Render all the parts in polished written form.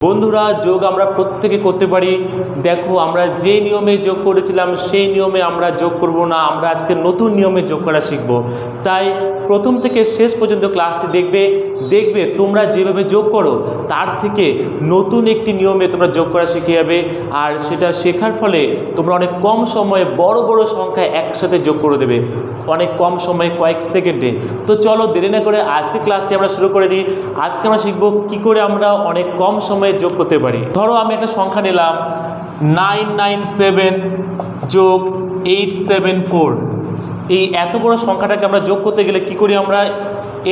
বন্ধুরা, যোগ আমরা প্রত্যেকে করতে পারি। দেখো, আমরা যে নিয়মে যোগ করেছিলাম সেই নিয়মে আমরা যোগ করব না, আমরা আজকে নতুন নিয়মে যোগ করা শিখব। তাই প্রথম থেকে শেষ পর্যন্ত ক্লাসটি দেখবে তোমরা যেভাবে যোগ করো তার থেকে নতুন একটি নিয়মে তোমরা যোগ করা শিখে যাবে। আর সেটা শেখার ফলে তোমরা অনেক কম সময়ে বড় বড় সংখ্যা একসাথে যোগ করে দেবে, অনেক কম সময়ে, কয়েক সেকেন্ডে। তো চলো দেরি না করে আজকে ক্লাসটি আমরা শুরু করে দিই। আজকে আমরা শিখব কি করে আমরা অনেক কম সময়ে যোগ করতে পারি। ধরো আমি একটা সংখ্যা নিলাম 997 যোগ 874। এই এত বড় সংখ্যাটাকে আমরা যোগ করতে গেলে কি করি, আমরা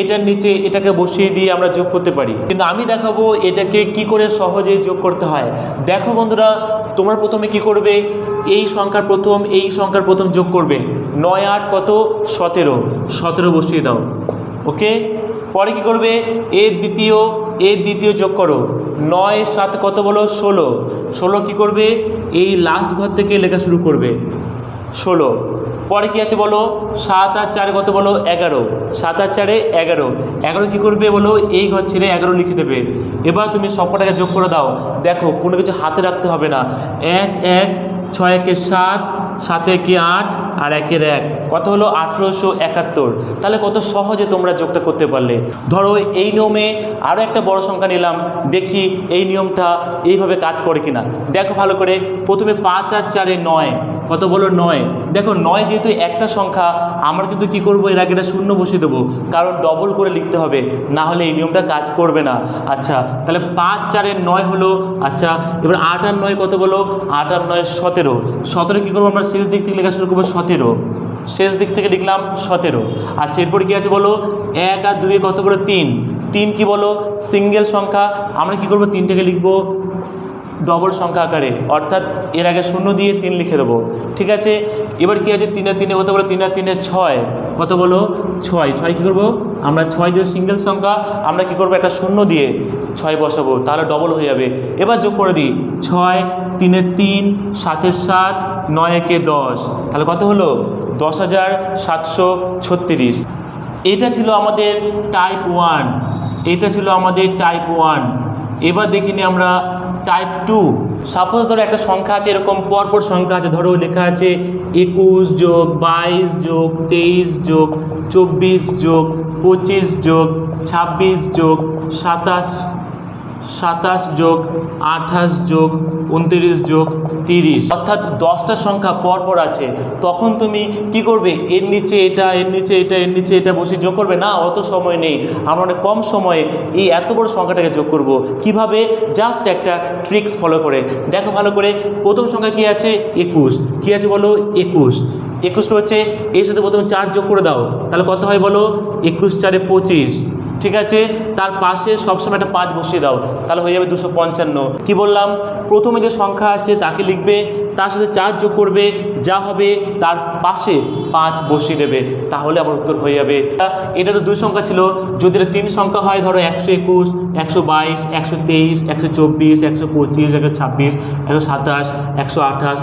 এটার নিচে এটাকে বসিয়ে দিয়ে আমরা যোগ করতে পারি। কিন্তু আমি দেখাবো এটাকে কি করে সহজে যোগ করতে হয়। দেখো বন্ধুরা, তোমরা প্রথমে কি করবে, এই সংখ্যার প্রথম যোগ করবে। 9 8 কত, 17 বসিয়ে দাও। ওকে, পরে কি করবে, এর দ্বিতীয় যোগ করো। 9 7 কত বলো, 16 কি করবে, এই লাস্ট ঘর থেকে লেখা শুরু করবে 16। পরে কি আছে বলো, 7 আর 4 কত বলো, 11। 7 আর 4 11 কি করবে বলো, এই ঘর ছেড়ে 11 লিখে দেবে। এবার তুমি সবকটাকে যোগ করে দাও। দেখো, কোনো কিছু হাতে রাখতে হবে না। 1 1 6 1 7 7 1 8 আর 1 1 কত হলো, 1871। তাহলে কত সহজে তোমরা যোগটা করতে পারলে। ধরো এই নিয়মে আরও একটা বড় সংখ্যা নিলাম, দেখি এই নিয়মটা এইভাবে কাজ করে কিনা। দেখো ভালো করে, প্রথমে 5 আর 4 9 কত বলো, 9। দেখো 9 যেহেতু একটা সংখ্যা, আমরা কিন্তু কি করব, এর আগে একটা শূন্য বসিয়ে দেবো, কারণ ডবল করে লিখতে হবে, না হলে এই নিয়মটা কাজ করবে না। আচ্ছা, তাহলে 5 4 9 হলো। আচ্ছা, এবার 8 আর 9 কত বলো, 8 আর 9 17 কী করবো, আমরা শেষ দিক থেকে লেখা শুরু করবো 17। শেষ দিক থেকে লিখলাম 17। আচ্ছা, এরপরে কী আছে বলো, 1 আর 2 কত বলো, 3 কি বলো, সিঙ্গেল সংখ্যা, আমরা কি করব, 3টাকে লিখবো ডবল সংখ্যা আকারে, অর্থাৎ এর আগে শূন্য দিয়ে 3 লিখে দেবো। ঠিক আছে, এবার কি আছে, 3 আর 3 কত বলো, 3 আর 3 6 কত বলো, 6 কী করবো, আমরা 6 দিয়ে সিঙ্গেল সংখ্যা, আমরা কি করবো, একটা শূন্য দিয়ে 6 বসাবো, তাহলে ডবল হয়ে যাবে। এবার যোগ করে দিই, 6 3 3 7 7 9 1 10, তাহলে কত হলো, 10,736। এটা ছিল আমাদের টাইপ 1। এবার দেখিনি আমরা টাইপ 2। সাপোজ ধরো একটা সংখ্যা আছে, এরকম পরপর সংখ্যা আছে, ধরো লেখা আছে 21 যোগ 22 যোগ 23 যোগ 24 যোগ 25 যোগ 26 যোগ 27 যোগ 28 যোগ 29 যোগ 30, অর্থাৎ 10টা সংখ্যা পরপর আছে। তখন তুমি কি করবে, এর নিচে এটা বসে যোগ করবে না, অত সময় নেই, আমরা অনেক কম সময়ে এই এত বড় সংখ্যাটাকে যোগ করব। কিভাবে, জাস্ট একটা ট্রিক্স ফলো করে দেখো ভালো করে। প্রথম সংখ্যা কি আছে, 21। কি আছে বলো, 21 রয়েছে, এর সাথে প্রথমে 4 যোগ করে দাও, তাহলে কত হয় বলো, 21 4 25। ঠিক আছে, তার পাশে সবসময় একটা 5 বসিয়ে দাও, তাহলে হয়ে যাবে 255। কি বললাম, প্রথমে যে সংখ্যা আছে তাকে লিখবে, তার সাথে 4 যোগ করবে, যা হবে তার পাশে 5 বসিয়ে দেবে, তাহলে আমার উত্তর হয়ে যাবে। এটা তো 2 সংখ্যা ছিল, যদি এটা 3 সংখ্যা হয়, ধরো 121 122 123 124 125 126 127 128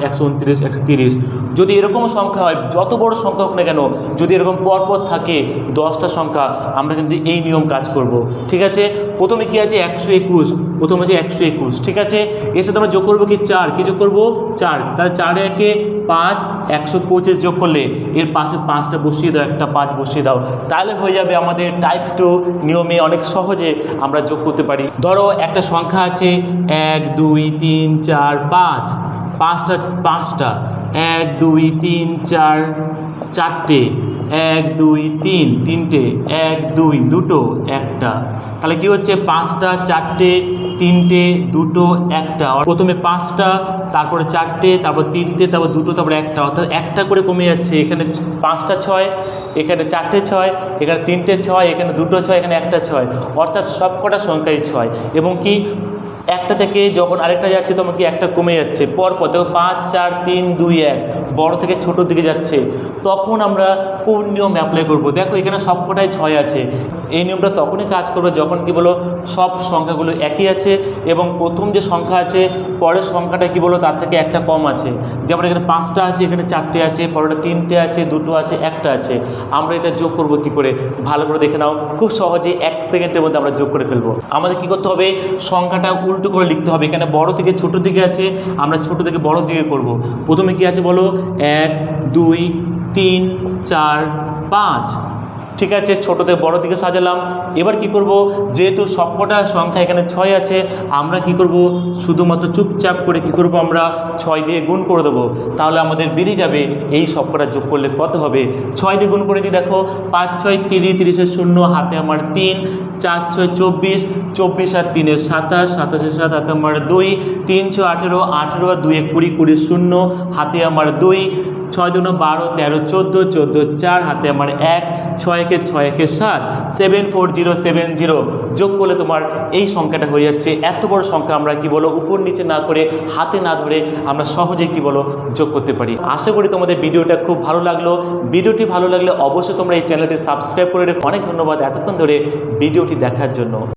129 130। যদি এরকম সংখ্যা হয়, যত বড় সংখ্যা হোক না কেন, যদি এরকম পরপর থাকে 10টা সংখ্যা, আমরা কিন্তু এই নিয়ম কাজ করব। ঠিক আছে, প্রথমে কি আছে, 121, প্রথমে আছে 121। ঠিক আছে, এর সাথে আমরা যোগ করবো কি 4, কি যোগ করবো 4, তাহলে 4 একে 5 125 যোগ করলে এর পাশে 5টা বসিয়ে দাও, একটা 5 বসিয়ে দাও, তাহলে হয়ে যাবে আমাদের টাইপ 2 নিয়মে অনেক সহজে আমরা যোগ করতে পারি। ধরো একটা সংখ্যা আছে 1 2 3 4 5, পাঁচটা 1 2 3 4 4টে, 1 2 3 তিনটে, 1 2 দুটো একটা, তাহলে কি হচ্ছে, 5টা 4টে 3টে 2টো 1টা। প্রথমে 5টা, তারপরে 4টে, তারপর 3টে, তারপর 2টো, তারপর 1টা, অর্থাৎ একটা করে কমে যাচ্ছে। এখানে 5টা 6, এখানে 4টে 6, এখানে 3টে 6, এখানে 2টো 6, এখানে একটা 6, অর্থাৎ সবকটা সংখ্যাই 6। এবং কি একটা থেকে যখন আরেকটা যাচ্ছে তখন কি একটা কমে যাচ্ছে পরপর। দেখো 5 4 3 2 1, বড় থেকে ছোটোর দিকে যাচ্ছে, তখন আমরা কোন নিয়ম অ্যাপ্লাই করব? দেখো এখানে সবকটাই 6 আছে। এই নিয়মটা তখনই কাজ করবে যখন কি বলো সব সংখ্যাগুলো একই আছে এবং প্রথম যে সংখ্যা আছে পরের সংখ্যাটা কি বলো তার থেকে একটা কম আছে। যেমন এখানে 5টা আছে, এখানে 4টে আছে, পরেরটা 3টে আছে, 2টো আছে, একটা আছে। আমরা এটা যোগ করব কি করে? ভালো করে দেখে নাও, খুব সহজে 1 সেকেন্ডের মধ্যে আমরা যোগ করে ফেলবো। আমাদের কি করতে হবে? সংখ্যাটা উল্টো করে লিখতে হবে। এখানে বড় থেকে ছোটোর দিকে আছে, আমরা ছোট থেকে বড় দিকে করব। প্রথমে কি আছে বলো? 1 2 3 4 5। ঠিক আছে, ছোটো থেকে বড়ো দিকে সাজালাম। এবার কি করব? যেহেতু সবকটা সংখ্যা এখানে 6 আছে, আমরা কি করব? শুধুমাত্র চুপচাপ করে কি করব? আমরা 6 দিয়ে গুণ করে দেবো। তাহলে আমাদের বেরিয়ে যাবে এই সবকটা যোগ করলে কত হবে। 6 দিয়ে গুণ করে দিই, দেখো 5 6 30, 30 শূন্য, হাতে আমার 3, 4 6 24, 24 আর 3 27, 27 7, হাতে আমার 2, 3 6 18, 18 আর 2 20, 20 শূন্য, হাতে আমার 2, 6 2 12, 13 14, 14 4, হাতে আমার 1, 6 1 6 1 7, 74070। যোগ করলে তোমার এই সংখ্যাটা হয়ে যাচ্ছে। এত বড় সংখ্যা আমরা কি বলো উপর নিচে না করে, হাতে না ধরে আমরা সহজে কি বলো যোগ করতে পারি। আশা করি তোমাদের ভিডিওটা খুব ভালো লাগলো। ভিডিওটি ভালো লাগলে অবশ্যই তোমরা এই চ্যানেলটি সাবস্ক্রাইব করে রেখো। অনেক ধন্যবাদ এতক্ষণ ধরে ভিডিওটি দেখার জন্য।